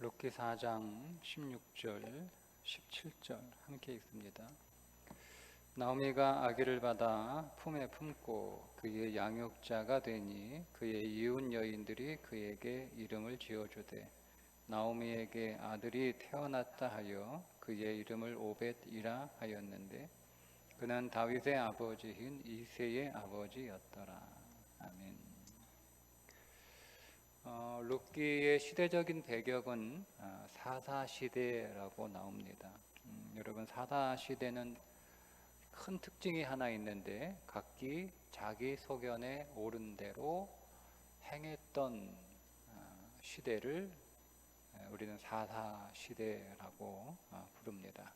룻기 4장 16절, 17절 함께 읽습니다. 나오미가 아기를 받아 품에 품고 그의 양육자가 되니 그의 이웃 여인들이 그에게 이름을 지어주되 나오미에게 아들이 태어났다 하여 그의 이름을 오벳이라 하였는데 그는 다윗의 아버지인 이새의 아버지였더라. 아멘. 룻기의 시대적인 배경은 사사시대라고 나옵니다. 여러분, 사사시대는 큰 특징이 하나 있는데 각기 자기 소견에 옳은 대로 행했던 시대를 우리는 사사시대라고 부릅니다.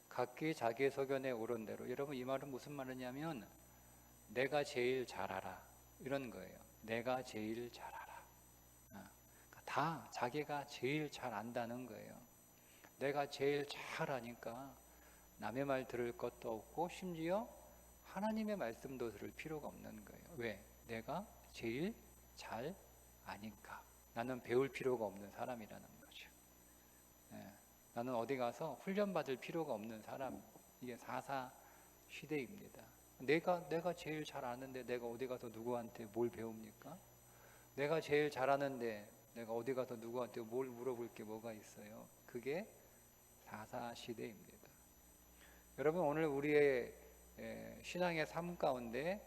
각기 자기 소견에 옳은 대로. 여러분, 이 말은 무슨 말이냐면 내가 제일 잘 알아 이런 거예요. 내가 제일 잘 알아. 다 자기가 제일 잘 안다는 거예요. 내가 제일 잘 아니까 남의 말 들을 것도 없고 심지어 하나님의 말씀도 들을 필요가 없는 거예요. 왜? 내가 제일 잘 아니까. 나는 배울 필요가 없는 사람이라는 거죠. 나는 어디 가서 훈련받을 필요가 없는 사람. 이게 사사 시대입니다. 내가 제일 잘 아는데 내가 어디 가서 누구한테 뭘 배웁니까? 내가 제일 잘 아는데 내가 어디 가서 누구한테 뭘 물어볼 게 뭐가 있어요? 그게 사사시대입니다. 여러분, 오늘 우리의 신앙의 삶 가운데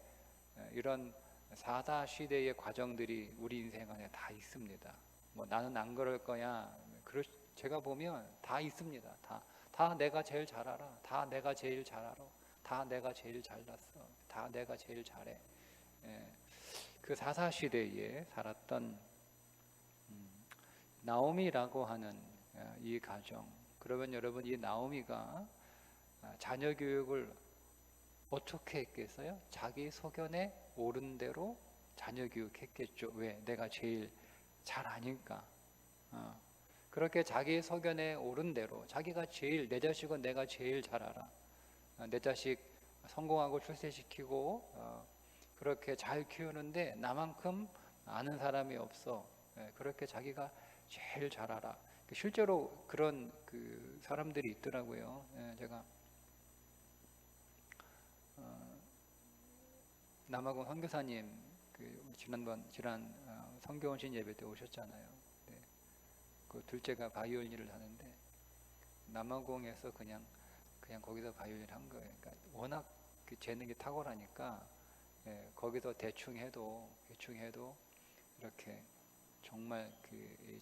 이런 사사시대의 과정들이 우리 인생 안에 다 있습니다. 뭐 나는 안 그럴 거야. 제가 보면 다 있습니다. 다 내가 제일 잘 알아. 다 내가 제일 잘 알아. 다 내가 제일 잘났어. 다 내가 제일 잘해. 그 사사시대에 살았던 나오미라고 하는 이 가정. 그러면 여러분, 이 나오미가 자녀 교육을 어떻게 했겠어요? 자기 소견에 옳은 대로 자녀 교육했겠죠. 왜? 내가 제일 잘 아니까. 그렇게 자기 소견에 옳은 대로 자기가 제일, 내 자식은 내가 제일 잘 알아. 내 자식 성공하고 출세시키고 그렇게 잘 키우는데 나만큼 아는 사람이 없어. 그렇게 자기가 제일 잘 알아. 실제로 그런 그 사람들이 있더라고요. 제가 남아공 선교사님 지난 성교원신 예배 때 오셨잖아요. 네. 그 둘째가 바이올린을 하는데 남아공에서 그냥 거기서 바이올린 한 거예요. 그러니까 워낙 그 재능이 탁월하니까 거기서 대충 해도 이렇게 정말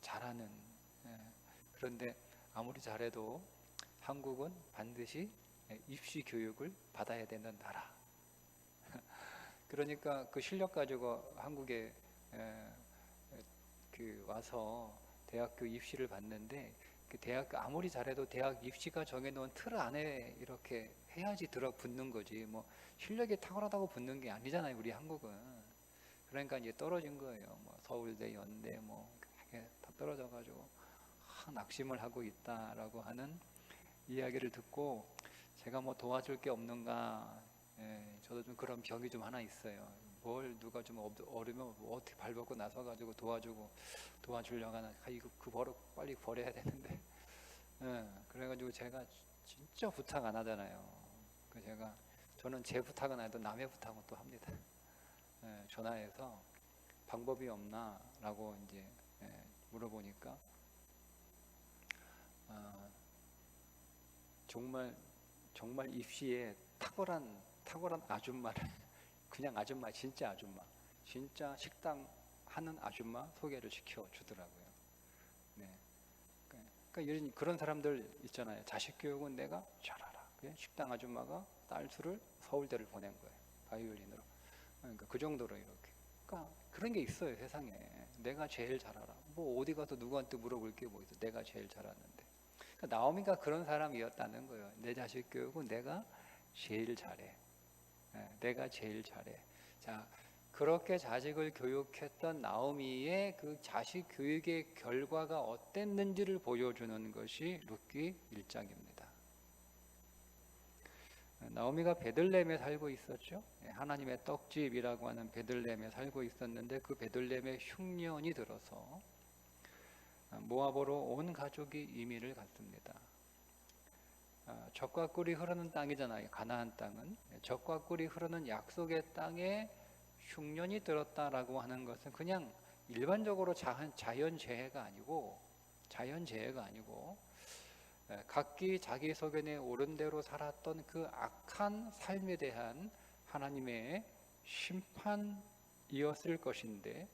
잘하는. 그런데 아무리 잘해도 한국은 반드시 입시 교육을 받아야 되는 나라. 그러니까 그 실력 가지고 한국에 와서 대학교 입시를 받는데 그 대학 아무리 잘해도 대학 입시가 정해놓은 틀 안에 이렇게 해야지 들어붙는 거지. 뭐 실력이 탁월하다고 붙는 게 아니잖아요, 우리 한국은. 그러니까 이제 떨어진 거예요. 뭐 서울대, 연대 뭐 다 떨어져가지고 낙심을 하고 있다라고 하는 이야기를 듣고 제가 뭐 도와줄 게 없는가. 저도 좀 그런 병이 좀 하나 있어요. 뭘 누가 좀 어려면 뭐 어떻게 발벗고 나서가지고 도와주려고 하나. 이거 그 버릇 빨리 버려야 되는데. 그래가지고 제가 진짜 부탁 안 하잖아요. 저는 제 부탁은 안 해도 남의 부탁은 또 합니다. 전화해서 방법이 없나라고 이제 물어보니까 정말 입시에 탁월한 아줌마를 그냥 아줌마, 진짜 식당 하는 아줌마 소개를 시켜 주더라고요. 네. 그러니까 그런 사람들 있잖아요. 자식 교육은 내가 잘 알아. 식당 아줌마가 딸 수를 서울대를 보낸 거예요. 바이올린으로. 그러니까 그 정도로 이렇게. 그러니까 그런 게 있어요, 세상에. 내가 제일 잘 알아. 뭐 어디 가서 누구한테 물어볼 게 뭐 있어. 내가 제일 잘 아는데. 그러니까 나오미가 그런 사람이었다는 거예요. 내 자식 교육은 내가 제일 잘해. 내가 제일 잘해. 자, 그렇게 자식을 교육했던 나오미의 그 자식 교육의 결과가 어땠는지를 보여주는 것이 룻기 1장입니다. 나오미가 베들레헴에 살고 있었죠. 하나님의 떡집이라고 하는 베들레헴에 살고 있었는데 그 베들레헴에 흉년이 들어서 모압으로 온 가족이 이민을 갔습니다. 젖과 꿀이 흐르는 땅이잖아요. 가나안 땅은 젖과 꿀이 흐르는 약속의 땅에 흉년이 들었다라고 하는 것은 그냥 일반적으로 자연재해가 아니고 각기 자기 소견에 옳은 대로 살았던 그 악한 삶에 대한 하나님의 심판이었을 것인데,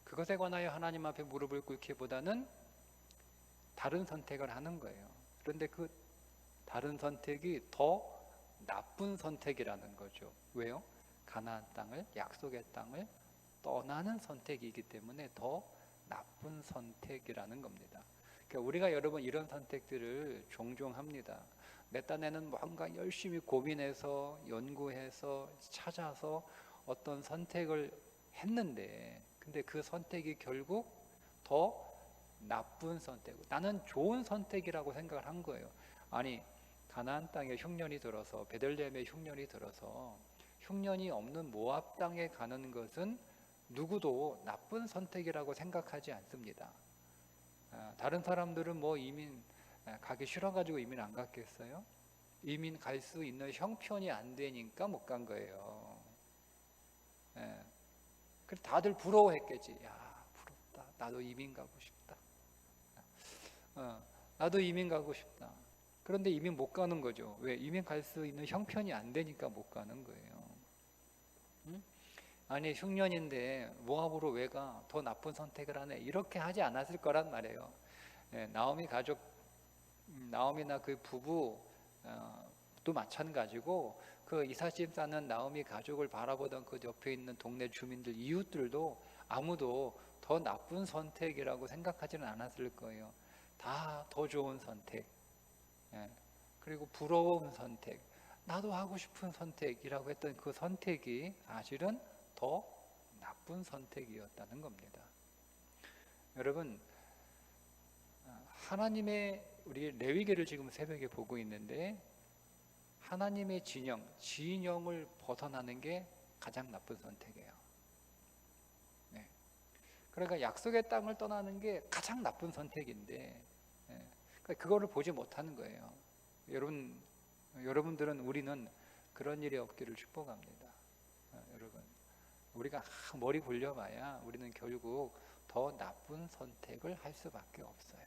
그것에 관하여 하나님 앞에 무릎을 꿇기보다는 다른 선택을 하는 거예요. 그런데 그 다른 선택이 더 나쁜 선택이라는 거죠. 왜요? 가나안 땅을, 약속의 땅을 떠나는 선택이기 때문에 더 나쁜 선택이라는 겁니다. 그러니까 우리가 여러분 이런 선택들을 종종 합니다. 내 딴에는 뭔가 열심히 고민해서 연구해서 찾아서 어떤 선택을 했는데, 근데 그 선택이 결국 더 나쁜 선택, 나는 좋은 선택이라고 생각을 한 거예요. 아니, 가나안 땅에 흉년이 들어서, 베들레헴에 흉년이 들어서 흉년이 없는 모압 땅에 가는 것은 누구도 나쁜 선택이라고 생각하지 않습니다. 다른 사람들은 뭐 이민 가기 싫어가지고 이민 안 갔겠어요? 이민 갈 수 있는 형편이 안 되니까 못 간 거예요. 그래서 다들 부러워했겠지. 야, 부럽다. 나도 이민 가고 싶다. 나도 이민 가고 싶다. 그런데 이민 못 가는 거죠. 왜? 이민 갈 수 있는 형편이 안 되니까 못 가는 거예요. 응? 아니, 흉년인데 모압으로 왜 가? 더 나쁜 선택을 하네. 이렇게 하지 않았을 거란 말이에요. 나오미 가족, 나오미나 그 부부 또 마찬가지고, 그 이삿짐 싸는 나오미 가족을 바라보던 그 옆에 있는 동네 주민들, 이웃들도 아무도 더 나쁜 선택이라고 생각하지는 않았을 거예요. 다 더 좋은 선택, 그리고 부러운 선택, 나도 하고 싶은 선택이라고 했던 그 선택이 사실은 더 나쁜 선택이었다는 겁니다. 여러분, 하나님의, 우리 레위기를 지금 새벽에 보고 있는데, 하나님의 진영을 벗어나는 게 가장 나쁜 선택이에요. 그러니까 약속의 땅을 떠나는 게 가장 나쁜 선택인데, 그러니까 그거를 보지 못하는 거예요. 여러분들은, 우리는 그런 일이 없기를 축복합니다. 여러분, 우리가 머리 굴려봐야 우리는 결국 더 나쁜 선택을 할 수밖에 없어요.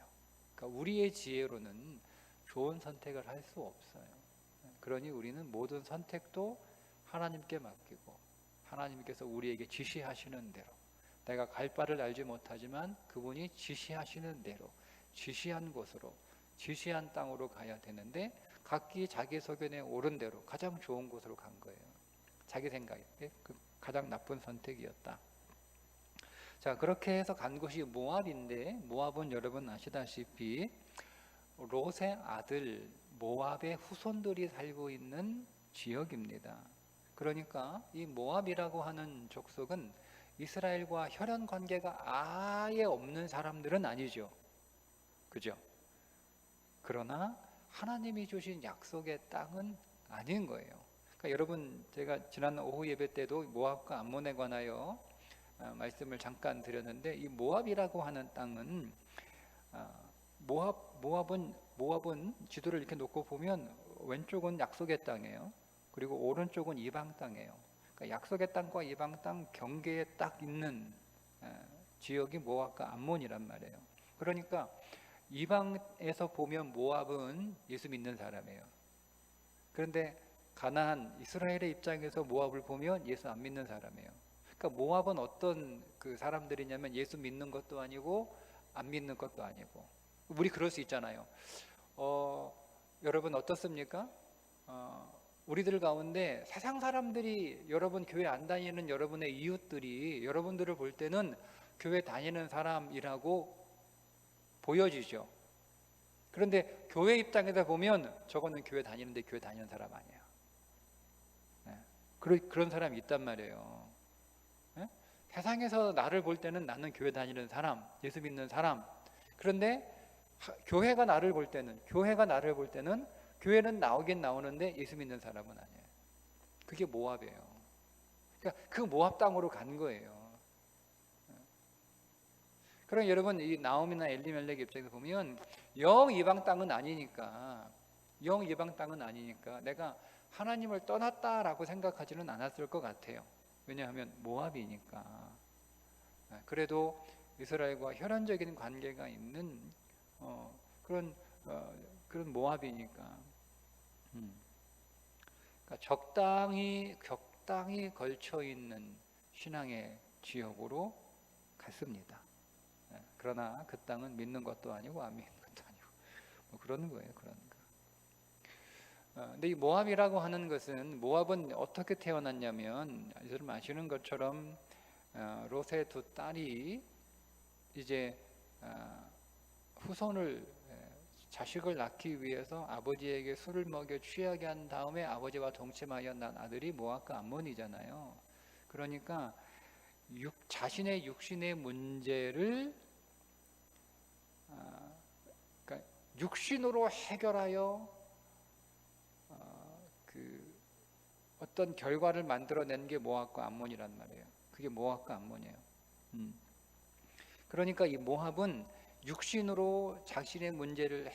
그러니까 우리의 지혜로는 좋은 선택을 할 수 없어요. 그러니 우리는 모든 선택도 하나님께 맡기고, 하나님께서 우리에게 지시하시는 대로, 내가 갈 바를 알지 못하지만 그분이 지시하시는 대로, 지시한 곳으로, 지시한 땅으로 가야 되는데, 각기 자기 소견에 옳은 대로 가장 좋은 곳으로 간 거예요. 자기 생각에 그 가장 나쁜 선택이었다. 자, 그렇게 해서 간 곳이 모압인데, 모압은 여러분 아시다시피 롯의 아들 모압의 후손들이 살고 있는 지역입니다. 그러니까 이 모압이라고 하는 족속은 이스라엘과 혈연 관계가 아예 없는 사람들은 아니죠. 그죠? 그러나 하나님이 주신 약속의 땅은 아닌 거예요. 그러니까 여러분, 제가 지난 오후 예배 때도 모압과 암몬에 관하여 말씀을 잠깐 드렸는데, 이 모압이라고 하는 땅은, 모압은 지도를 이렇게 놓고 보면 왼쪽은 약속의 땅이에요. 그리고 오른쪽은 이방 땅이에요. 그러니까 약속의 땅과 이방 땅 경계에 딱 있는 지역이 모압과 암몬이란 말이에요. 그러니까 이방에서 보면 모압은 예수 믿는 사람이에요. 그런데 가나안 이스라엘의 입장에서 모압을 보면 예수 안 믿는 사람이에요. 그러니까 모압은 어떤 그 사람들이냐면, 예수 믿는 것도 아니고 안 믿는 것도 아니고. 우리 그럴 수 있잖아요. 여러분 어떻습니까? 우리들 가운데 세상 사람들이, 여러분 교회 안 다니는 여러분의 이웃들이 여러분들을 볼 때는 교회 다니는 사람이라고 보여지죠. 그런데 교회 입장에서 보면 저거는 교회 다니는데 교회 다니는 사람 아니야. 그런 사람이 있단 말이에요. 세상에서 나를 볼 때는 나는 교회 다니는 사람, 예수 믿는 사람. 그런데 교회가 나를 볼 때는 교회는 나오긴 나오는데 예수 믿는 사람은 아니에요. 그게 모압이에요. 그러니까 그 모압 땅으로 간 거예요. 그럼 여러분 이 나옴이나 엘리멜렉 입장에서 보면 영 이방 땅은 아니니까 내가 하나님을 떠났다라고 생각하지는 않았을 것 같아요. 왜냐하면 모압이니까. 그래도 이스라엘과 혈연적인 관계가 있는 그런 모압이니까. 그러니까 적당히 걸쳐 있는 신앙의 지역으로 갔습니다. 그러나 그 땅은 믿는 것도 아니고 안 믿는 것도 아니고 뭐 그러는 거예요. 근데 이 모압이라고 하는 것은, 모압은 어떻게 태어났냐면, 여러분 아시는 것처럼 롯의 두 딸이 이제 후손을, 자식을 낳기 위해서 아버지에게 술을 먹여 취하게 한 다음에 아버지와 동침하여 난 아들이 모압과 암몬이잖아요. 그러니까 자신의 육신의 문제를 그러니까 육신으로 해결하여 어떤 결과를 만들어낸 게 모압과 암몬이란 말이에요. 그게 모압과 암몬이에요. 그러니까 이 모압은 육신으로 자신의 문제를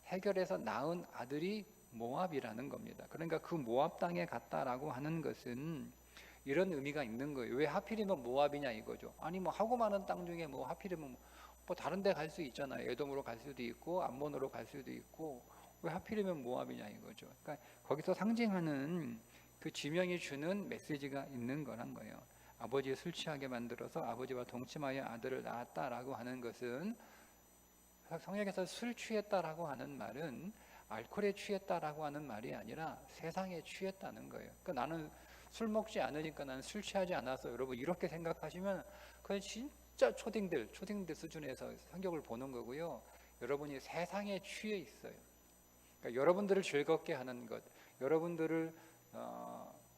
해결해서 낳은 아들이 모압이라는 겁니다. 그러니까 그 모압 땅에 갔다라고 하는 것은 이런 의미가 있는 거예요. 왜 하필이면 모압이냐 이거죠. 아니 뭐 하고 많은 땅 중에 뭐 하필이면 뭐 다른 데 갈 수 있잖아요. 에돔으로 갈 수도 있고 암몬으로 갈 수도 있고, 왜 하필이면 모압이냐 이거죠. 그러니까 거기서 상징하는 그 지명이 주는 메시지가 있는 거란 거예요. 아버지를 술 취하게 만들어서 아버지와 동침하여 아들을 낳았다라고 하는 것은, 성경에서 술 취했다라고 하는 말은 알코올에 취했다라고 하는 말이 아니라 세상에 취했다는 거예요. 그러니까 나는 술 먹지 않으니까 나는 술 취하지 않아서, 여러분 이렇게 생각하시면 그건 진짜 초딩들 수준에서 성경을 보는 거고요. 여러분이 세상에 취해 있어요. 그러니까 여러분들을 즐겁게 하는 것, 여러분들을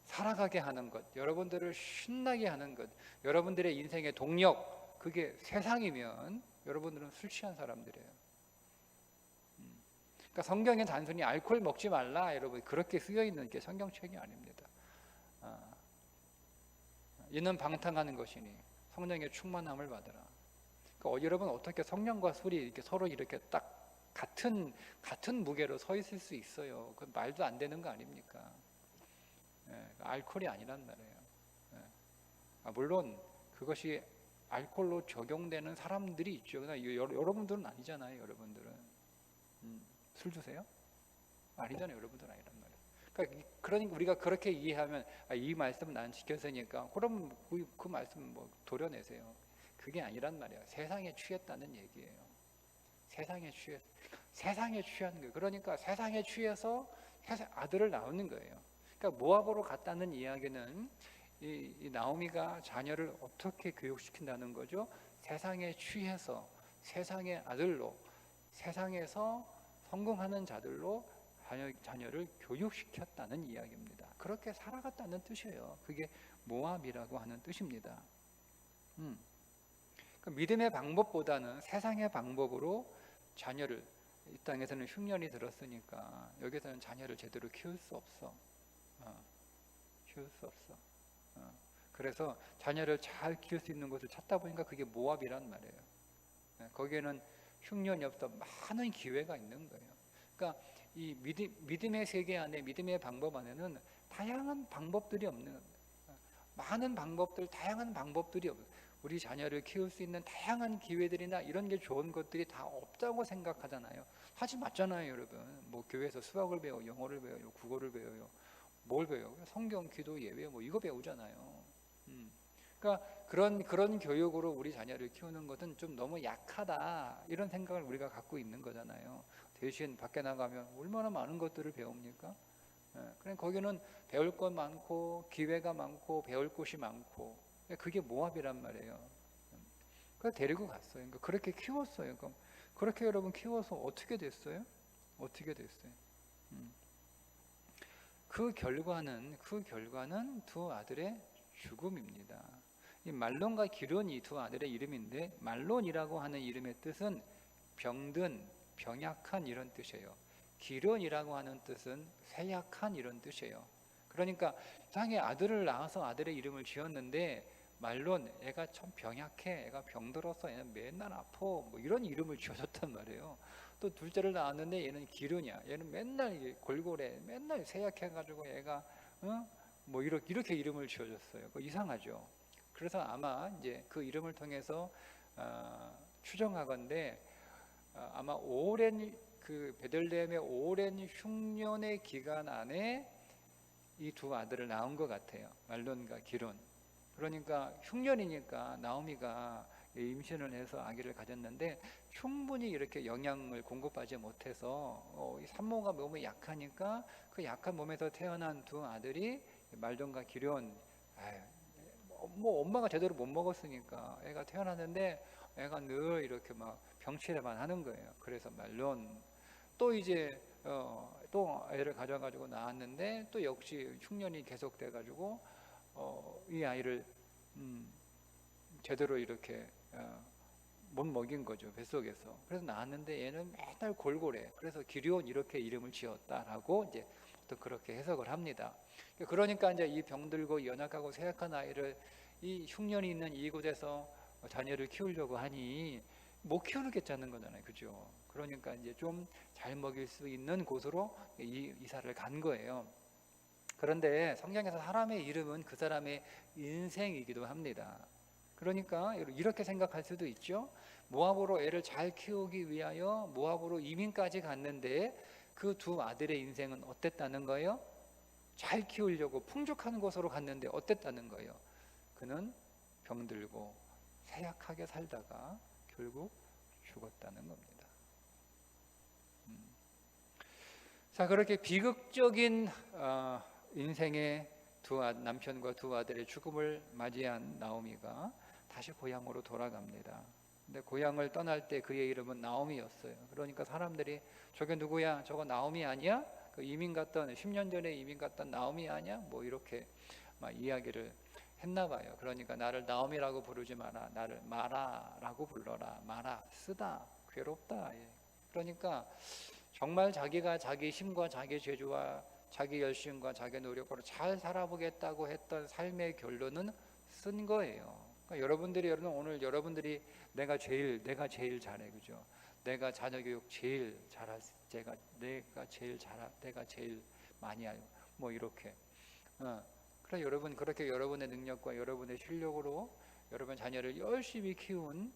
살아가게 하는 것, 여러분들을 신나게 하는 것, 여러분들의 인생의 동력, 그게 세상이면 여러분들은 술 취한 사람들이에요. 그러니까 성경에 단순히 알코올 먹지 말라 여러분 그렇게 쓰여 있는 게 성경책이 아닙니다. 이는 방탕하는 것이니 성령의 충만함을 받으라. 그러니까 여러분 어떻게 성령과 술이 이렇게 서로 이렇게 딱 같은 무게로 서 있을 수 있어요? 그 말도 안 되는 거 아닙니까? 알코올이 아니란 말이에요. 물론 그것이 알코올로 적용되는 사람들이 있죠. 그러나 여러분들은 아니잖아요. 여러분들은 술 드세요? 아니잖아요. 여러분들은 아니란 말이에요. 그러니까 우리가 그렇게 이해하면 이 말씀 난 지켰으니까 그럼 그 말씀 뭐 도려내세요. 그게 아니란 말이에요. 세상에 취했다는 얘기예요. 세상에 취한 거예요. 그러니까 세상에 취해서 아들을 낳는 거예요. 그러니까 모압으로 갔다는 이야기는 이 나오미가 자녀를 어떻게 교육시킨다는 거죠? 세상에 취해서 세상의 아들로, 세상에서 성공하는 자들로 자녀를 교육시켰다는 이야기입니다. 그렇게 살아갔다는 뜻이에요. 그게 모압이라고 하는 뜻입니다. 믿음의 방법보다는 세상의 방법으로 자녀를, 이 땅에서는 흉년이 들었으니까 여기서는 자녀를 제대로 키울 수 없어. 그래서 자녀를 잘 키울 수 있는 것을 찾다 보니까 그게 모압이란 말이에요. 거기에는 흉년이 없어 많은 기회가 있는 거예요. 그러니까 이 믿음의 세계 안에, 믿음의 방법 안에는 다양한 방법들이 없는, 다양한 방법들이 없어요. 우리 자녀를 키울 수 있는 다양한 기회들이나 이런 게 좋은 것들이 다 없다고 생각하잖아요. 하지 맞잖아요, 여러분. 뭐 교회에서 수학을 배워, 영어를 배워요, 국어를 배워요, 뭘 배워요? 성경, 기도, 예배 뭐 이거 배우잖아요. 그러니까 그런 교육으로 우리 자녀를 키우는 것은 좀 너무 약하다 이런 생각을 우리가 갖고 있는 거잖아요. 대신 밖에 나가면 얼마나 많은 것들을 배웁니까? 그래 거기는 배울 것 많고 기회가 많고 배울 곳이 많고, 그게 모압이란 말이에요. 그래서 데리고 갔어요. 그러니까 그렇게 키웠어요. 그렇게 여러분 키워서 어떻게 됐어요? 그 결과는 두 아들의 죽음입니다. 이 말론과 기론이 두 아들의 이름인데, 말론이라고 하는 이름의 뜻은 병든, 병약한 이런 뜻이에요. 기론이라고 하는 뜻은 쇠약한 이런 뜻이에요. 그러니까 땅에 아들을 낳아서 아들의 이름을 지었는데 말론 애가 참 병약해, 애가 병들었어, 얘는 맨날 아파, 뭐 이런 이름을 지어줬단 말이에요. 또 둘째를 낳았는데 얘는 기르냐, 얘는 맨날 이게 골골해, 맨날 세약해가지고 애가 뭐 이렇게 이름을 지어줬어요. 그 이상하죠. 그래서 아마 이제 그 이름을 통해서 추정하건대 아마 오랜 그 베들레헴의 오랜 흉년의 기간 안에 이 두 아들을 낳은 것 같아요. 말론과 기론. 그러니까 흉년이니까 나오미가 임신을 해서 아기를 가졌는데 충분히 이렇게 영양을 공급하지 못해서 이 산모가 너무 약하니까 그 약한 몸에서 태어난 두 아들이 말론과 기론, 뭐 엄마가 제대로 못 먹었으니까 애가 태어났는데 애가 늘 이렇게 막 병치레만 하는 거예요. 그래서 말론 또 이제 또 애를 가져가지고 낳았는데 또 역시 흉년이 계속돼 가지고 이 아이를 제대로 이렇게 못 먹인 거죠, 뱃속에서. 그래서 낳았는데 얘는 맨날 골골해. 그래서 기리온 이렇게 이름을 지었다라고 이제 또 그렇게 해석을 합니다. 그러니까 이제 이 병들고 연약하고 쇠약한 아이를 이 흉년이 있는 이곳에서 자녀를 키우려고 하니 못 키우겠다는 거잖아요, 그죠? 그러니까 이제 좀 잘 먹일 수 있는 곳으로 이사를 간 거예요. 그런데 성경에서 사람의 이름은 그 사람의 인생이기도 합니다. 그러니까 이렇게 생각할 수도 있죠. 모압으로 애를 잘 키우기 위하여 모압으로 이민까지 갔는데 그 두 아들의 인생은 어땠다는 거예요? 잘 키우려고 풍족한 곳으로 갔는데 어땠다는 거예요? 그는 병들고 쇠약하게 살다가 결국 죽었다는 겁니다. 자, 그렇게 비극적인 인생의 남편과 두 아들의 죽음을 맞이한 나오미가 다시 고향으로 돌아갑니다. 근데 고향을 떠날 때 그의 이름은 나오미였어요. 그러니까 사람들이 저게 누구야? 저거 나오미 아니야? 그 이민 갔던 10년 전에 이민 갔던 나오미 아니야? 뭐 이렇게 막 이야기를 했나 봐요. 그러니까 나를 나오미라고 부르지 마라. 나를 마라라고 불러라. 마라, 쓰다, 괴롭다. 그러니까 정말 자기가 자기 힘과 자기 재주와 자기 열심과 자기 노력으로 잘 살아보겠다고 했던 삶의 결론은 쓴 거예요. 그러니까 오늘 여러분들이 내가 제일 잘해, 그죠? 내가 자녀 교육 제일 잘할, 내가 제일 많이 알고, 뭐 이렇게. 그래 여러분 그렇게 여러분의 능력과 여러분의 실력으로 여러분 자녀를 열심히 키운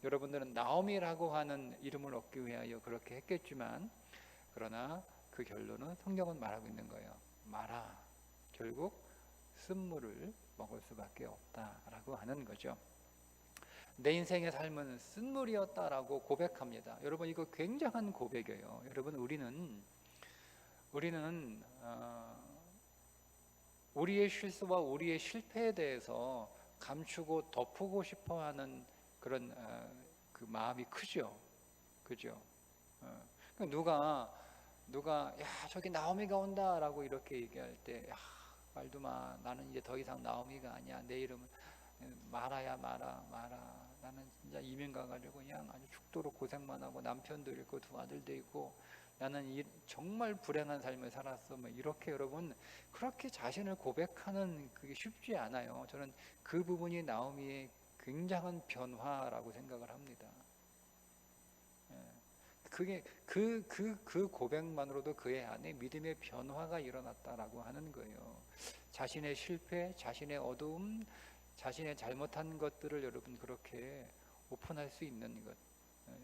여러분들은 나오미라고 하는 이름을 얻기 위하여 그렇게 했겠지만 그러나 그 결론은 성경은 말하고 있는 거예요. 마라. 결국 쓴물을 먹을 수밖에 없다라고 하는 거죠. 내 인생의 삶은 쓴물이었다라고 고백합니다. 여러분 이거 굉장한 고백이에요. 여러분 우리는 우리의 실수와 우리의 실패에 대해서 감추고 덮고 싶어하는 그런 그 마음이 크죠, 그죠? 그러니까 누가 야 저기 나오미가 온다라고 이렇게 얘기할 때 야 말도 마, 나는 이제 더 이상 나오미가 아니야. 내 이름은 마라야, 마라. 나는 진짜 이민 가가지고 그냥 아주 죽도록 고생만 하고 남편도 있고 두 아들도 있고 나는 정말 불행한 삶을 살았어. 뭐 이렇게 여러분 그렇게 자신을 고백하는 그게 쉽지 않아요. 저는 그 부분이 나오미의 굉장한 변화라고 생각을 합니다. 그게 그 고백만으로도 그의 안에 믿음의 변화가 일어났다라고 하는 거예요. 자신의 실패, 자신의 어두움, 자신의 잘못한 것들을 여러분 그렇게 오픈할 수 있는 것.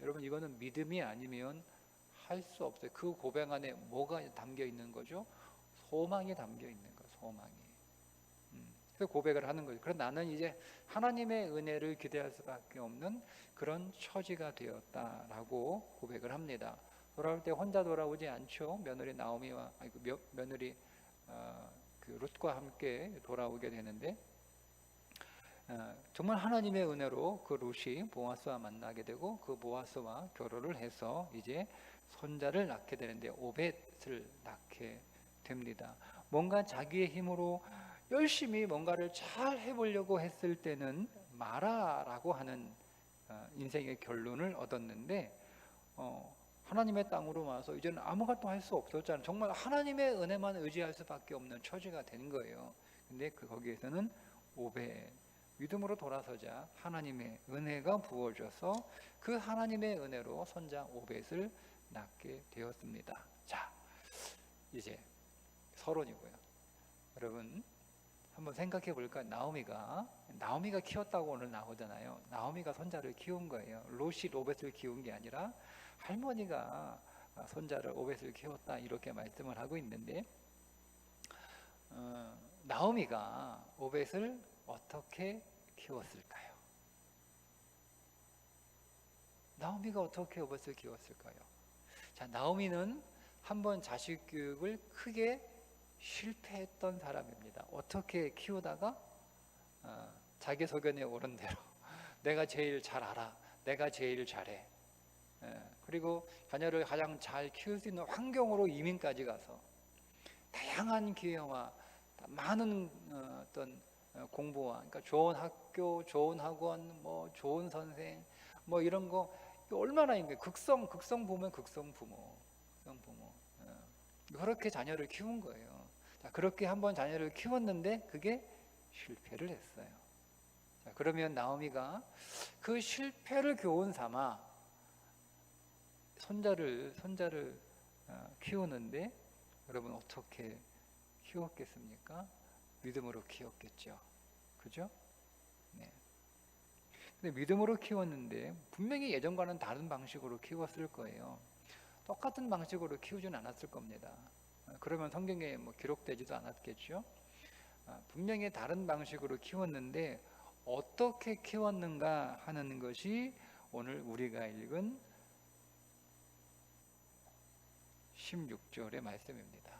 여러분 이거는 믿음이 아니면 할 수 없어요. 그 고백 안에 뭐가 담겨 있는 거죠? 소망이 담겨 있는 거, 소망이. 그래서 고백을 하는 거죠. 그래서 나는 이제 하나님의 은혜를 기대할 수밖에 없는 그런 처지가 되었다라고 고백을 합니다. 돌아올 때 혼자 돌아오지 않죠. 며느리 나오미와 며느리 그 룻과 함께 돌아오게 되는데 정말 하나님의 은혜로 그 룻이 보아스와 만나게 되고 그 보아스와 결혼을 해서 이제 손자를 낳게 되는데 오벳을 낳게 됩니다. 뭔가 자기의 힘으로 열심히 뭔가를 잘 해보려고 했을 때는 마라라고 하는 인생의 결론을 얻었는데 하나님의 땅으로 와서 이제는 아무것도 할 수 없었잖아요. 정말 하나님의 은혜만 의지할 수밖에 없는 처지가 된 거예요. 근데 거기에서는 오벳, 믿음으로 돌아서자 하나님의 은혜가 부어져서 그 하나님의 은혜로 손자 오벳을 낳게 되었습니다. 자, 이제 서론이고요. 여러분 한번 생각해 볼까요? 나오미가 키웠다고 오늘 나오잖아요. 나오미가 손자를 키운 거예요. 롯이 오벳을 키운 게 아니라 할머니가 손자를 오벳을 키웠다, 이렇게 말씀을 하고 있는데, 나오미가 오벳을 어떻게 키웠을까요? 나오미가 어떻게 오벳을 키웠을까요? 자, 나오미는 한번 자식 교육을 크게 실패했던 사람입니다. 어떻게 키우다가 자기 소견에 오른 대로 내가 제일 잘 알아, 내가 제일 잘해, 그리고 자녀를 가장 잘 키울 수 있는 환경으로 이민까지 가서 다양한 기회와 많은 어떤 공부와, 그러니까 좋은 학교, 좋은 학원, 뭐 좋은 선생, 뭐 이런 거 얼마나 있는 거예요. 극성 부모면 극성 부모. 그렇게 자녀를 키운 거예요. 자, 그렇게 한번 자녀를 키웠는데 그게 실패를 했어요. 자, 그러면 나오미가 그 실패를 교훈 삼아 손자를 키우는데, 여러분 어떻게 키웠겠습니까? 믿음으로 키웠겠죠. 그죠? 네. 근데 믿음으로 키웠는데 분명히 예전과는 다른 방식으로 키웠을 거예요. 똑같은 방식으로 키우지는 않았을 겁니다. 그러면 성경에 뭐 기록되지도 않았겠죠. 분명히 다른 방식으로 키웠는데 어떻게 키웠는가 하는 것이 오늘 우리가 읽은 16절의 말씀입니다.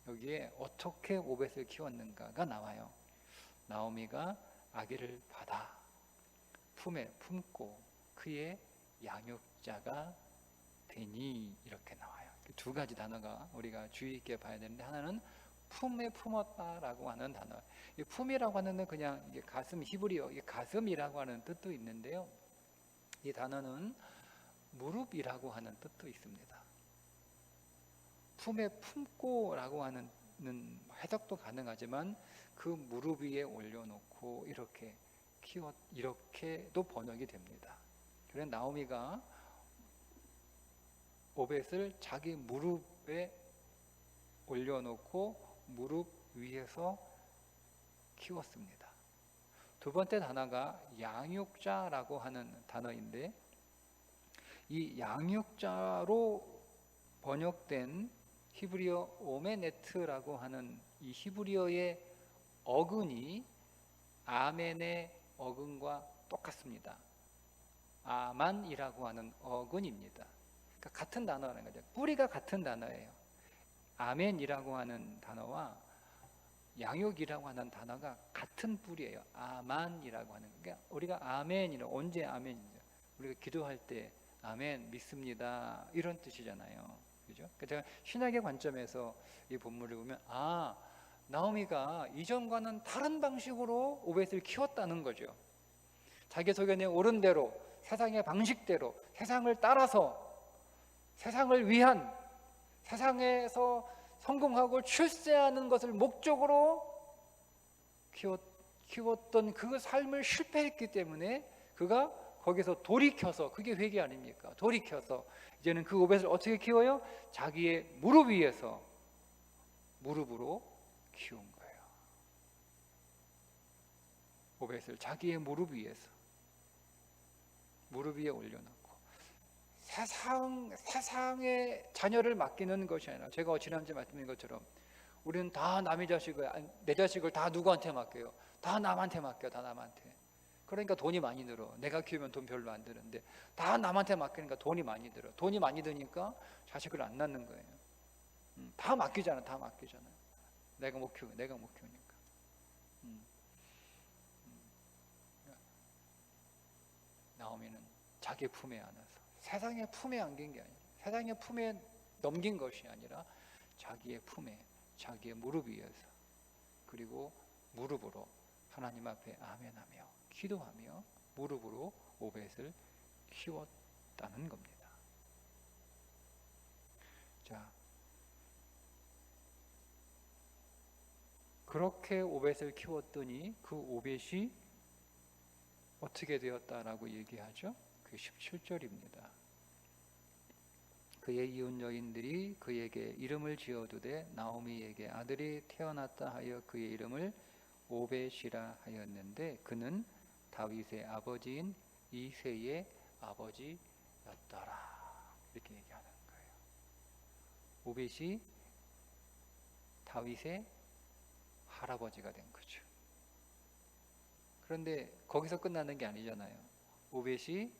여기에 어떻게 오벳을 키웠는가가 나와요. 나오미가 아기를 받아 품에 품고 그의 양육자가 되니, 이렇게 나와요. 두 가지 단어가 우리가 주의 있게 봐야 되는데, 하나는 품에 품었다라고 하는 단어. 이 품이라고 하는 건 그냥 이게 가슴, 히브리어 이게 가슴이라고 하는 뜻도 있는데요. 이 단어는 무릎이라고 하는 뜻도 있습니다. 품에 품고라고 하는 해석도 가능하지만 그 무릎 위에 올려놓고 이렇게도 번역이 됩니다. 그래서 나오미가 오벳을 자기 무릎에 올려놓고 무릎 위에서 키웠습니다. 두 번째 단어가 양육자라고 하는 단어인데, 이 양육자로 번역된 히브리어 오메네트라고 하는 이 히브리어의 어근이 아멘의 어근과 똑같습니다. 아만이라고 하는 어근입니다. 그러니까 같은 단어라는 거죠. 뿌리가 같은 단어예요. 아멘이라고 하는 단어와 양육이라고 하는 단어가 같은 뿌리예요. 아만이라고 하는. 그러니까 우리가 아멘이라, 언제 아멘이죠? 우리가 기도할 때 아멘 믿습니다, 이런 뜻이잖아요. 그죠? 그러니까 제가 신학의 관점에서 이 본문을 보면, 나오미가 이전과는 다른 방식으로 오벳을 키웠다는 거죠. 자기 소견에 옳은 대로, 세상의 방식대로, 세상을 따라서, 세상을 위한, 세상에서 성공하고 출세하는 것을 목적으로 키웠던 그 삶을 실패했기 때문에 그가 거기서 돌이켜서, 그게 회개 아닙니까? 돌이켜서 이제는 그 오벳을 어떻게 키워요? 자기의 무릎 위에서, 무릎으로 키운 거예요. 오벳을 자기의 무릎 위에서, 무릎 위에 올려놓고, 세상에 자녀를 맡기는 것이 아니라, 제가 지난주에 말씀드린 것처럼 우리는 다 남의 자식을, 내 자식을 다 누구한테 맡겨요? 다 남한테 맡겨. 다 남한테. 그러니까 돈이 많이 들어. 내가 키우면 돈 별로 안 드는데 다 남한테 맡기니까 돈이 많이 들어. 돈이 많이 드니까 자식을 안 낳는 거예요. 다 맡기잖아. 다 맡기잖아. 내가 못 키우니까. 나오미는 자기 품에 안아서, 세상의 품에 안긴 게 아니라, 세상의 품에 넘긴 것이 아니라 자기의 품에, 자기의 무릎 위에서, 그리고 무릎으로 하나님 앞에 아멘하며 기도하며 무릎으로 오벳을 키웠다는 겁니다. 자, 그렇게 오벳을 키웠더니 그 오벳이 어떻게 되었다라고 얘기하죠? 그 17절입니다. 그의 이웃 여인들이 그에게 이름을 지어두되 나오미에게 아들이 태어났다 하여 그의 이름을 오벳이라 하였는데 그는 다윗의 아버지인 이새의 아버지였더라. 이렇게 얘기하는 거예요. 오벳이 다윗의 할아버지가 된 거죠. 그런데 거기서 끝나는 게 아니잖아요. 오벳이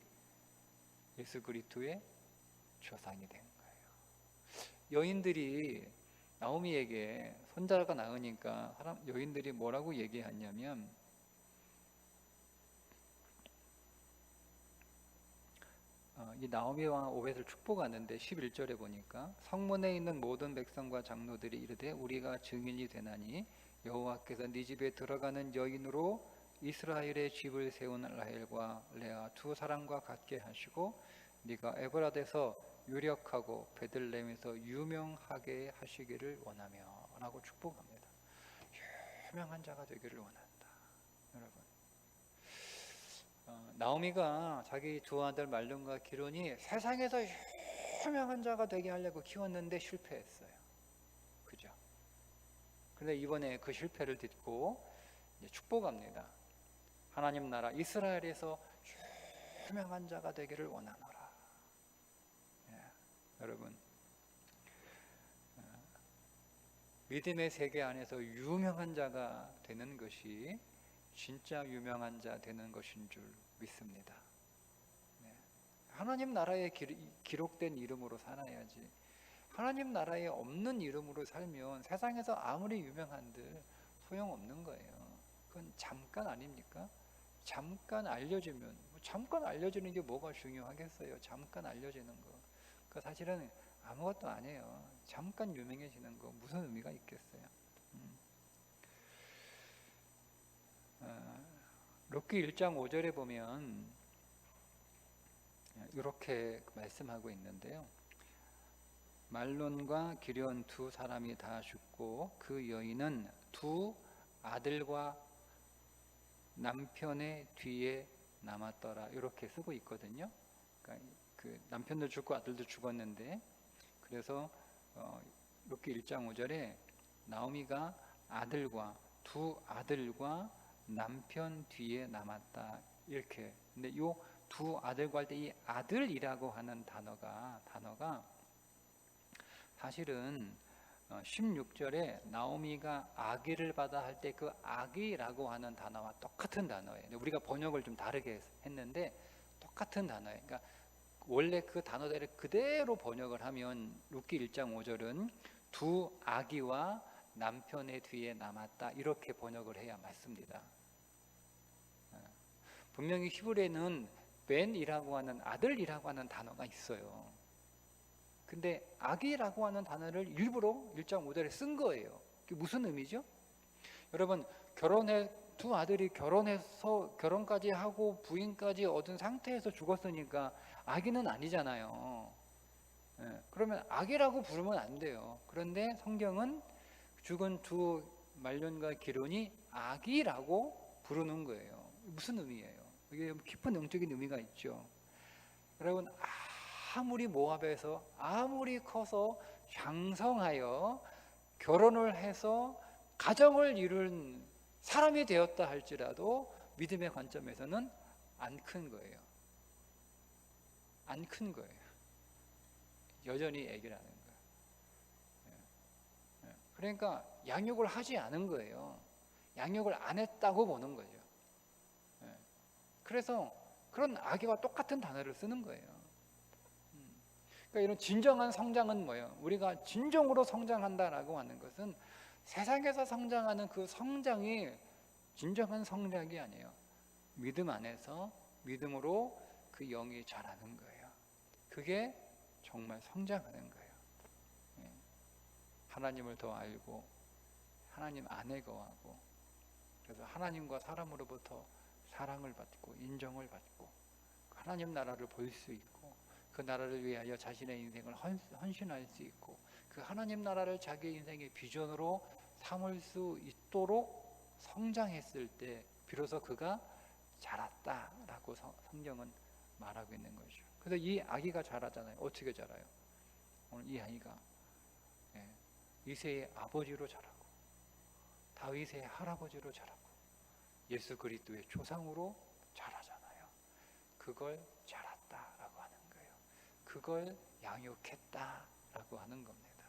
예수 그리스도의 조상이 된 거예요. 여인들이 나오미에게 손자가 낳으니까 여인들이 뭐라고 얘기하냐면 이 나오미와 오벳을 축복하는데 11절에 보니까 성문에 있는 모든 백성과 장로들이 이르되 우리가 증인이 되나니 여호와께서 네 집에 들어가는 여인으로 이스라엘의 집을 세운 라헬과 레아 두 사람과 같게 하시고 네가 에브라데서 유력하고 베들레헴에서 유명하게 하시기를 원하며 라고 축복합니다. 유명한 자가 되기를 원한다. 여러분, 나오미가 자기 두 아들 말론과 기론이 세상에서 유명한 자가 되게 하려고 키웠는데 실패했어요. 그죠? 그런데 이번에 그 실패를 딛고 이제 축복합니다. 하나님 나라 이스라엘에서 유명한 자가 되기를 원하노라. 여러분, 믿음의 세계 안에서 유명한 자가 되는 것이 진짜 유명한 자 되는 것인 줄 믿습니다. 하나님 나라에 기록된 이름으로 살아야지. 하나님 나라에 없는 이름으로 살면 세상에서 아무리 유명한들 소용없는 거예요. 그건 잠깐 아닙니까? 잠깐 알려지면, 잠깐 알려지는 게 뭐가 중요하겠어요? 잠깐 알려지는 거. 그 사실은 아무것도 아니에요. 잠깐 유명해지는 거 무슨 의미가 있겠어요? 룻기 1장 5절에 보면 이렇게 말씀하고 있는데요. 말론과 기련 두 사람이 다 죽고 그 여인은 두 아들과 남편의 뒤에 남았더라. 이렇게 쓰고 있거든요. 그러니까 그 남편도 죽고 아들도 죽었는데, 그래서 룻기 1장 5절에 나오미가 두 아들과 남편 뒤에 남았다 이렇게. 근데 요 두 아들과 할 때 이 아들이라고 하는 단어가 사실은 16절에 나오미가 아기를 받아 할 때 그 아기라고 하는 단어와 똑같은 단어예요. 우리가 번역을 좀 다르게 했는데 똑같은 단어예요. 그러니까 원래 그 단어대로 그대로 번역을 하면 룻기 1장 5절은 두 아기와 남편의 뒤에 남았다 이렇게 번역을 해야 맞습니다. 분명히 히브리에는 벤이라고 하는 아들이라고 하는 단어가 있어요. 근데 아기라고 하는 단어를 일부러 1장 5절에 쓴 거예요. 그게 무슨 의미죠? 여러분, 두 아들이 결혼해서 결혼까지 하고 부인까지 얻은 상태에서 죽었으니까 아기는 아니잖아요. 그러면 아기라고 부르면 안 돼요. 그런데 성경은 죽은 두 말론과 기론이 아기라고 부르는 거예요. 무슨 의미예요? 이게 깊은 영적인 의미가 있죠. 여러분, 아무리 모압에서 아무리 커서 장성하여 결혼을 해서 가정을 이룬 사람이 되었다 할지라도 믿음의 관점에서는 안 큰 거예요. 안 큰 거예요. 여전히 애기라는 거예요. 그러니까 양육을 하지 않은 거예요. 양육을 안 했다고 보는 거죠. 그래서 그런 아기와 똑같은 단어를 쓰는 거예요. 그러니까 이런 진정한 성장은 뭐예요? 우리가 진정으로 성장한다라고 하는 것은 세상에서 성장하는 그 성장이 진정한 성장이 아니에요. 믿음 안에서 믿음으로 그 영이 자라는 거예요. 그게 정말 성장하는 거예요. 하나님을 더 알고 하나님 안에 거하고, 그래서 하나님과 사람으로부터 사랑을 받고 인정을 받고 하나님 나라를 볼 수 있고 그 나라를 위하여 자신의 인생을 헌신할 수 있고 그 하나님 나라를 자기 인생의 비전으로 삼을 수 있도록 성장했을 때 비로소 그가 자랐다라고 성경은 말하고 있는 거죠. 그래서 이 아기가 자라잖아요. 어떻게 자라요? 오늘 이 아이가 이새의 아버지로 자라고 다윗의 할아버지로 자라고 예수 그리스도의 조상으로 자라잖아요. 그걸 자랐다라고 하는 거예요. 그걸 양육했다라고 하는 겁니다.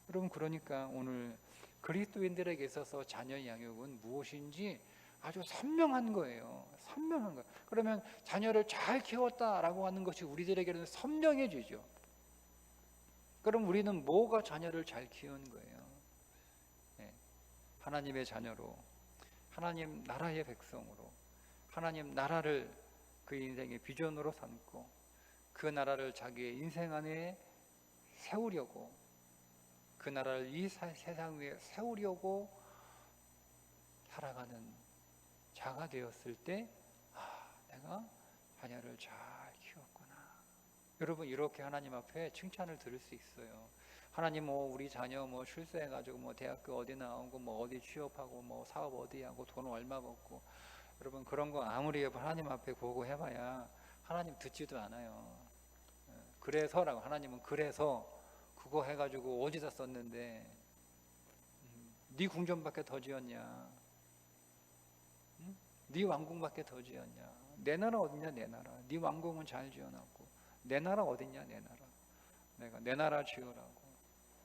여러분, 그러니까 오늘 그리스도인들에게 있어서 자녀 양육은 무엇인지 아주 선명한 거예요. 선명한 거. 그러면 자녀를 잘 키웠다라고 하는 것이 우리들에게는 선명해지죠. 그럼 우리는 뭐가 자녀를 잘 키운 거예요? 하나님의 자녀로, 하나님 나라의 백성으로, 하나님 나라를 그 인생의 비전으로 삼고 그 나라를 자기의 인생 안에 세우려고, 그 나라를 이 세상 위에 세우려고 살아가는 자가 되었을 때, 내가 자녀를 잘 키웠구나. 여러분, 이렇게 하나님 앞에 칭찬을 들을 수 있어요. 하나님, 우리 자녀 출세해가지고 대학교 어디 나오고 어디 취업하고 사업 어디 하고 돈 얼마 벌고, 여러분, 그런 거 아무리 하나님 앞에 고고해봐야 하나님 듣지도 않아요. 그래서라고, 하나님은 그래서 그거 해가지고 어디다 썼는데, 네 궁전밖에 더 지었냐? 네 왕궁밖에 더 지었냐? 내 나라 어딨냐? 내 나라. 네 왕궁은 잘 지어놨고 내 나라 어딨냐? 내 나라. 내가 내 나라 지으라고,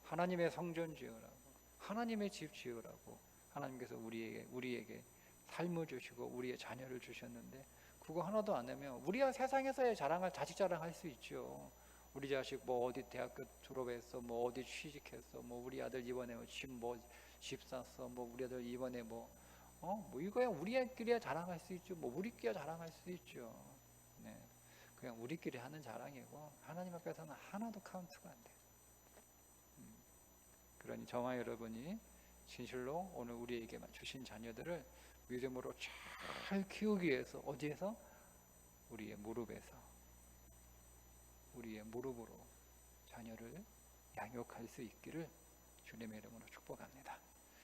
하나님의 성전 지으라고, 하나님의 집 지으라고 하나님께서 우리에게 삶을 주시고 우리의 자녀를 주셨는데, 그거 하나도 안 하면 우리가 세상에서의 자식 자랑할 수 있죠. 우리 자식 어디 대학교 졸업했어, 어디 취직했어, 우리 아들 이번에 집 샀어, 우리 아들 이번에 이거야 우리끼리 자랑할 수 있죠. 우리끼리 자랑할 수 있죠. 네, 그냥 우리끼리 하는 자랑이고 하나님 앞에서는 하나도 카운트가 안 돼. 그러니 저와 여러분이 진실로 오늘 우리에게 주신 자녀들을 믿음으로 잘 키우기 위해서 어디에서? 우리의 무릎에서, 우리의 무릎으로 자녀를 양육할 수 있기를 주님의 이름으로 축복합니다.